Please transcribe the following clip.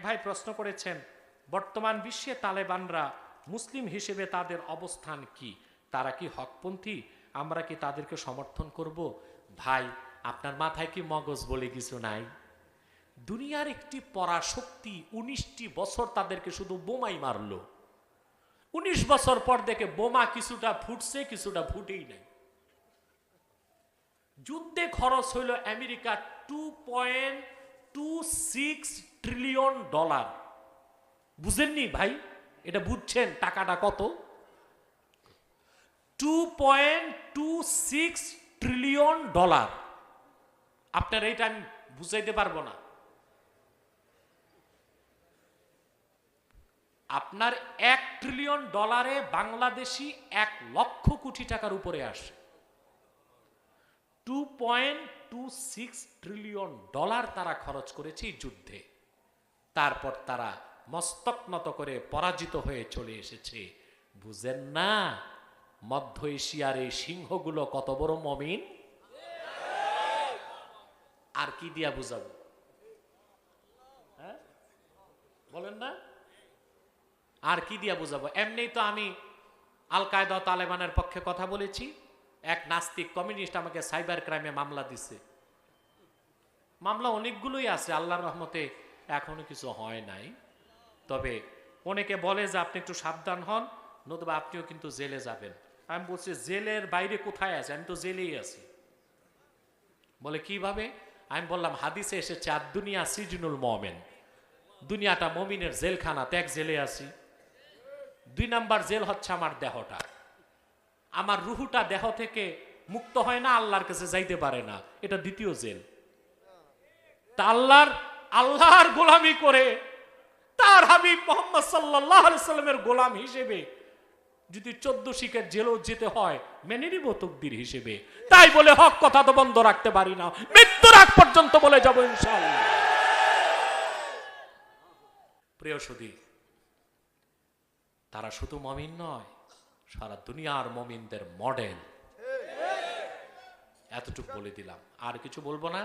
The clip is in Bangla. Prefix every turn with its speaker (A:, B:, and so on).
A: ভাই প্রশ্ন করেছেন, বর্তমান বিশ্বে তালেবানরা মুসলিম হিসেবে তাদের অবস্থান কি? তারা কি হকপন্থী? আমরা কি তাদেরকে সমর্থন করব? ভাই, আপনার মাথায় কি মগজ বলে কিছু নাই? দুনিয়ার একটি পরাশক্তি 19টি বছর তাদেরকে শুধু বোমাই মারলো। 19 বছর পর দেখে বোমা কিছুটা ফুটছে, কিছুটা ফুটেই নাই। যুদ্ধে খরচ হইল আমেরিকা $2.26 ট্রিলিয়ন। বুঝেননি ভাই? এটা বুঝছেন টাকাটা কত? $2.26 ট্রিলিয়ন। আপনার এইটা আমি বুঝাইতে পারবো না। আপনার $1 ট্রিলিয়ন বাংলাদেশি 1 লক্ষ কোটি টাকার উপরে আসে। $2.26 ট্রিলিয়ন তারা খরচ করেছে এই যুদ্ধে। তারপর তারা মস্তক নত করে পরাজিত হয়ে চলে এসেছে। বুঝেন না মধ্য এশিয়ার এই সিংহগুলো কত বড় মুমিন? আর কি দিয়া বুঝাবো? হ্যাঁ বলেন না, আর কি দিয়া বুঝাবো? এমনি তো আমি আল কায়দা তালেবানের পক্ষে কথা বলেছি। এক নাস্তিক কমিউনিস্ট আমাকে সাইবার ক্রাইমে মামলা দিছে। মামলা অনেকগুলোই আছে, আল্লাহর রহমতে এখনো কিছু হয় নাই। তবে অনেকে বলে যে আপনি একটু সাবধান হন, নতুবা আপনিও কিন্তু জেলে যাবেন। আমি বলছি জেলের বাইরে কোথায় আছে? আমি তো জেলেই আছি। বলে কিভাবে? আমি বললাম হাদিসে এসেছে আর দুনিয়া সিজনুল মুমিন, দুনিয়াটা মুমিনের জেলখানা। ত্যাগ জেলে আছি। 2 নাম্বার জেল হচ্ছে আমার দেহটা। আমার রুহুটা দেহ থেকে মুক্ত হয় না, আল্লাহর কাছে যাইতে পারে না, এটা দ্বিতীয় জেল। তা আল্লাহর গোলামি করে তার হাবিব মুহাম্মদ সাল্লাল্লাহু আলাইহি সাল্লামের গোলাম হিসেবে যদি 14 শিখের জেলও যেতে হয় মেনে নিব তকদির হিসেবে। তাই বলে হক কথা তো বন্ধ রাখতে পারি না, মৃত্যুর আগ পর্যন্ত বলে যাব ইনশাআল্লাহ। প্রিয় সুধী, তারা শুধু মুমিন নয়, সারা দুনিয়ার মুমিনদের মডেল। এতটুকু বলে দিলাম, আর কিছু বলবো না।